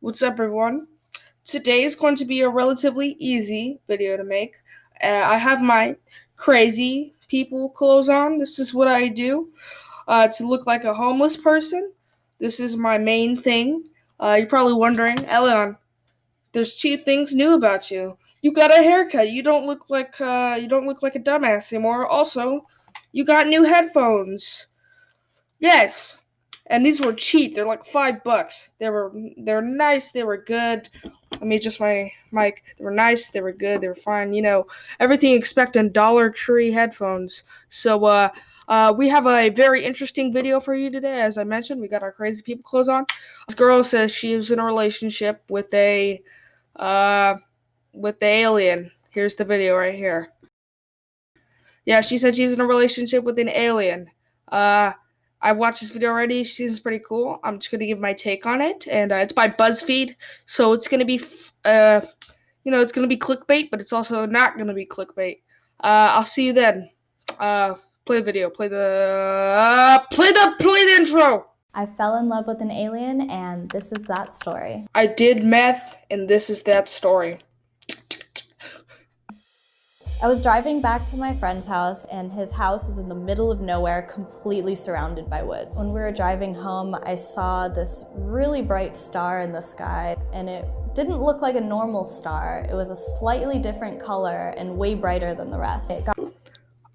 What's up, everyone? Today is going to be a relatively easy video to make. I have my crazy people clothes on. This is what I do to look like a homeless person. This is my main thing. You're probably wondering, Elion, there's two things new about you. You got a haircut. You don't look like a dumbass anymore. Also, you got new headphones. Yes. And these were cheap. They're like $5. They're nice. They were good. Let me adjust my mic. They were nice. They were good. They were fine. Everything you expect in Dollar Tree headphones. So we have a very interesting video for you today. As I mentioned, we got our crazy people clothes on. This girl says she was in a relationship with the alien. Here's the video right here. Yeah, she said she's in a relationship with an alien. I watched this video already. She seems pretty cool. I'm just gonna give my take on it, and it's by BuzzFeed, so it's gonna be, it's gonna be clickbait, but it's also not gonna be clickbait. I'll see you then. Play the video. Play the intro. I fell in love with an alien, and this is that story. I did meth, and this is that story. I was driving back to my friend's house, and his house is in the middle of nowhere, completely surrounded by woods. When we were driving home, I saw this really bright star in the sky, and it didn't look like a normal star. It was a slightly different color and way brighter than the rest.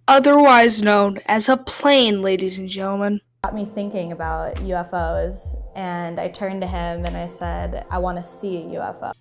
Otherwise known as a plane, ladies and gentlemen. Got me thinking about UFOs, and I turned to him and I said, I want to see a UFO.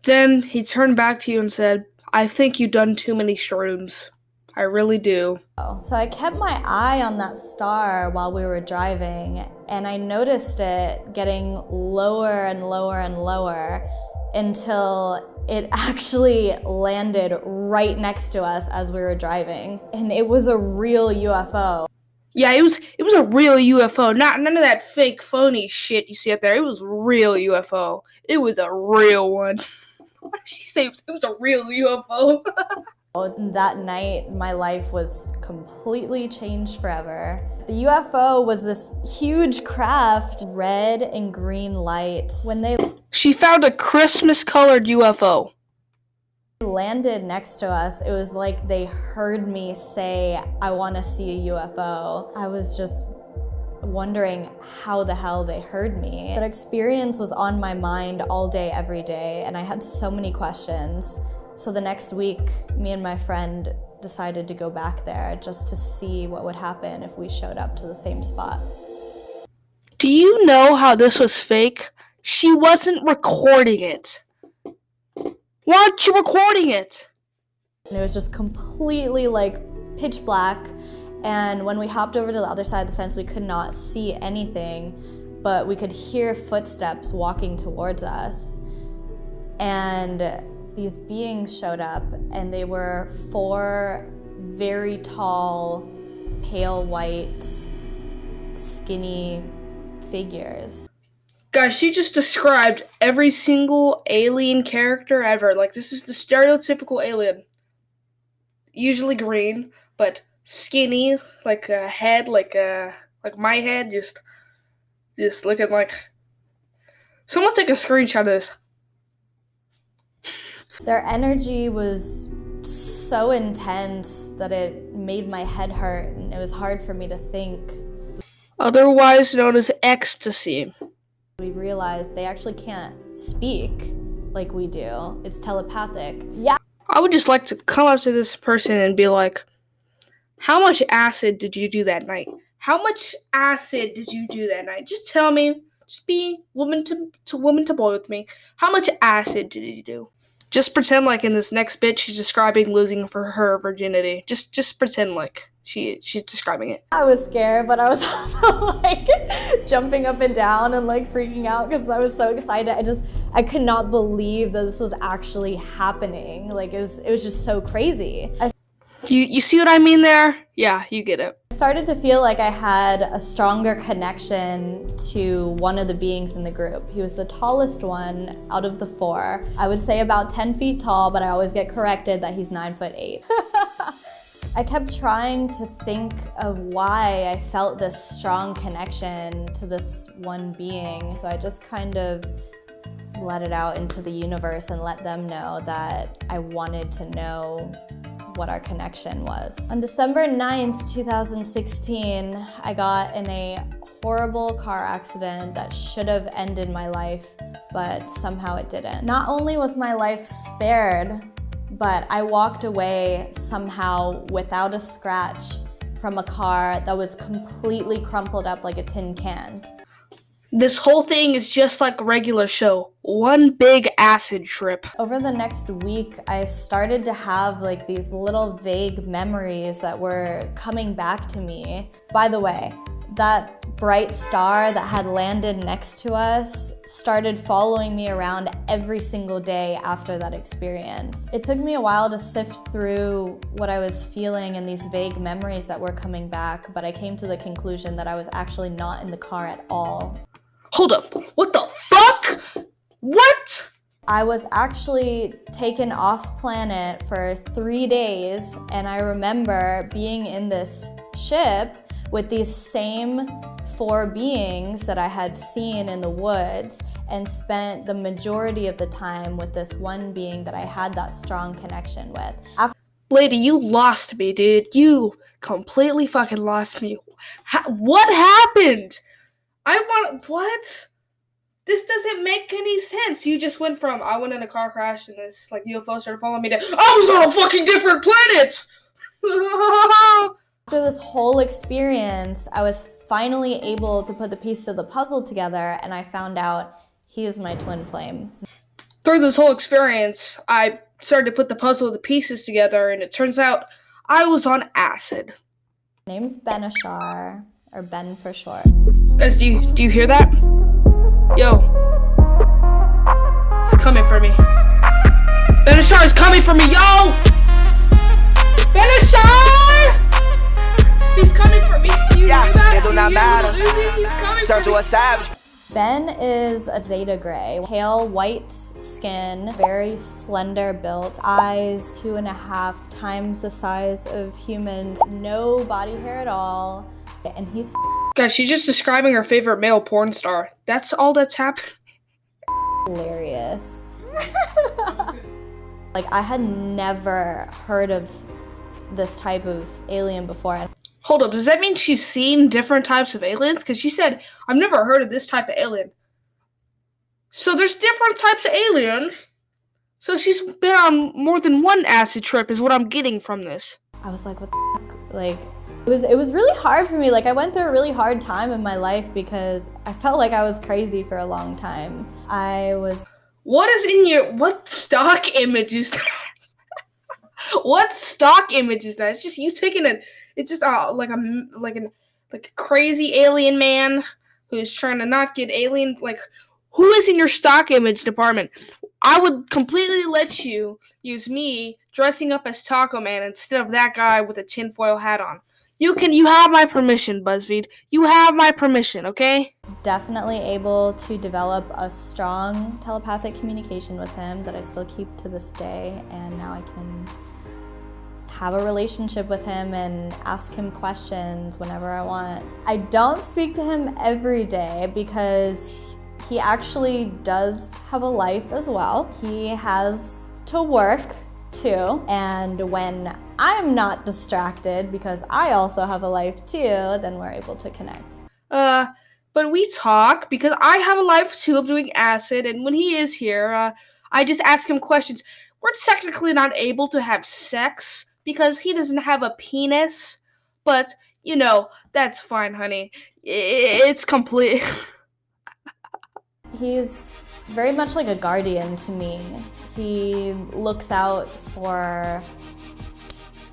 Then he turned back to you and said, I think you've done too many shrooms. I really do. So I kept my eye on that star while we were driving, and I noticed it getting lower and lower and lower until it actually landed right next to us as we were driving. And it was a real UFO. Yeah, it was a real UFO. None of that fake phony shit you see out there. It was real UFO. It was a real one. What did she say? It was a real UFO. That night, my life was completely changed forever. The UFO was this huge craft, red and green light. She found a Christmas-colored UFO. Landed next to us, it was like they heard me say, I want to see a UFO. I was just wondering how the hell they heard me. That experience was on my mind all day, every day, and I had so many questions. So the next week, me and my friend decided to go back there just to see what would happen if we showed up to the same spot. Do you know how this was fake? She wasn't recording it. Why aren't you recording it? And it was just completely pitch black. And when we hopped over to the other side of the fence, we could not see anything, but we could hear footsteps walking towards us. And these beings showed up, and they were 4 very tall, pale white, skinny figures. Guys, she just described every single alien character ever. This is the stereotypical alien. Usually green, but skinny, like a head, like my head, just looking like. Someone take a screenshot of this. Their energy was so intense that it made my head hurt, and it was hard for me to think. Otherwise known as ecstasy. We realized they actually can't speak like we do. It's telepathic. Yeah. I would just like to come up to this person and be like, how much acid did you do that night? How much acid did you do that night? Just tell me. Just be woman to boy with me. How much acid did you do? Just pretend like in this next bit she's describing losing her virginity. Just pretend like she's describing it. I was scared, but I was also jumping up and down and freaking out because I was so excited. I could not believe that this was actually happening. It was just so crazy. You see what I mean there? Yeah, you get it. I started to feel like I had a stronger connection to one of the beings in the group. He was the tallest one out of the 4. I would say about 10 feet tall, but I always get corrected that he's 9'8". I kept trying to think of why I felt this strong connection to this one being. So I just kind of let it out into the universe and let them know that I wanted to know what our connection was. On December 9th, 2016, I got in a horrible car accident that should have ended my life, but somehow it didn't. Not only was my life spared, but I walked away somehow without a scratch from a car that was completely crumpled up like a tin can. This whole thing is just like a regular show. One big acid trip. Over the next week, I started to have like these little vague memories that were coming back to me. By the way, that bright star that had landed next to us started following me around every single day after that experience. It took me a while to sift through what I was feeling and these vague memories that were coming back, but I came to the conclusion that I was actually not in the car at all. Hold up, what the fuck? What? I was actually taken off planet for 3 days, and I remember being in this ship with these same 4 beings that I had seen in the woods and spent the majority of the time with this one being that I had that strong connection with. Lady, you lost me, dude. You completely fucking lost me. What happened? What? This doesn't make any sense. You just went from, I went in a car crash and this like UFO started following me to, I was on a fucking different planet! After this whole experience, I was finally able to put the pieces of the puzzle together, and I found out he is my twin flame. Through this whole experience, I started to put the puzzle of the pieces together, and it turns out I was on acid. My name's Benishar, or Ben for short. Guys, do you hear that? Yo. He's coming for me. Benishar is coming for me, yo! Benishar! He's coming for me. Do you hear that? It do not matter. He's coming Turn for to me. a savage. Ben is a Zeta Gray, pale white skin, very slender built, eyes 2.5 times the size of humans, no body hair at all, and he's Guys, she's just describing her favorite male porn star. That's all that's happened. hilarious. Like, I had never heard of this type of alien before. Hold up, does that mean she's seen different types of aliens? Because she said, I've never heard of this type of alien. So there's different types of aliens. So she's been on more than one acid trip is what I'm getting from this. I was like, what the fuck? Like, it was really hard for me. Like, I went through a really hard time in my life because I felt like I was crazy for a long time. What stock image is that? What stock image is that? It's just you taking it. It's just like a crazy alien man who's trying to not get alien. Like, who is in your stock image department? I would completely let you use me dressing up as Taco Man instead of that guy with a tinfoil hat on. You have my permission, BuzzFeed. You have my permission, okay? Definitely able to develop a strong telepathic communication with him that I still keep to this day, and now I can have a relationship with him and ask him questions whenever I want. I don't speak to him every day because he actually does have a life as well. He has to work too, and when I'm not distracted because I also have a life too, then we're able to connect. But we talk because I have a life too of doing acid, and when he is here, I just ask him questions. We're technically not able to have sex because he doesn't have a penis, but, you know, that's fine, honey. It's complete. He's very much like a guardian to me. He looks out for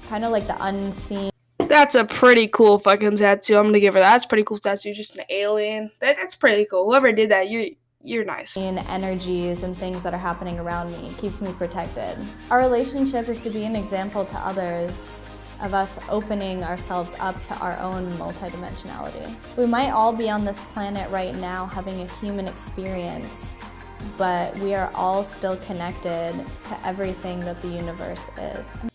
kind of like the unseen. That's a pretty cool fucking tattoo. I'm gonna give her that. That's a pretty cool tattoo. Just an alien. That's pretty cool. Whoever did that, you're nice. Energies and things that are happening around me keeps me protected. Our relationship is to be an example to others of us opening ourselves up to our own multidimensionality. We might all be on this planet right now having a human experience, but we are all still connected to everything that the universe is.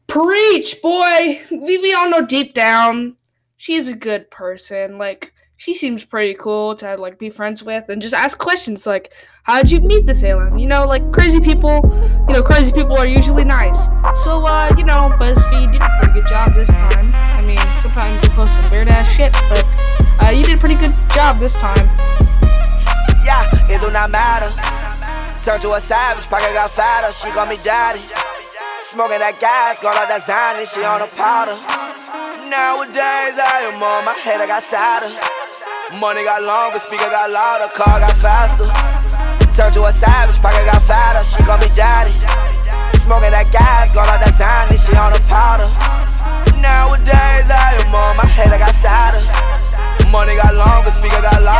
Preach, boy! We all know deep down, she's a good person. Like, she seems pretty cool to like be friends with and just ask questions like, how'd you meet this alien? Like crazy people, crazy people are usually nice. So, BuzzFeed, you did a pretty good job this time. I mean, sometimes you post some weird ass shit, but you did a pretty good job this time. Yeah, it do not matter. Turn to a savage, pocket got fatter, she call me daddy. Smoking that gas, got all that Zany, she on a powder. Nowadays I am on my head, I got sadder. Money got longer, speaker got louder, car got faster. Turn to a savage, pocket got fatter, she call me daddy. Smoking that gas, got all that Zany, she on a powder. Nowadays I am on my head, I got sadder. Money got longer, speaker got louder.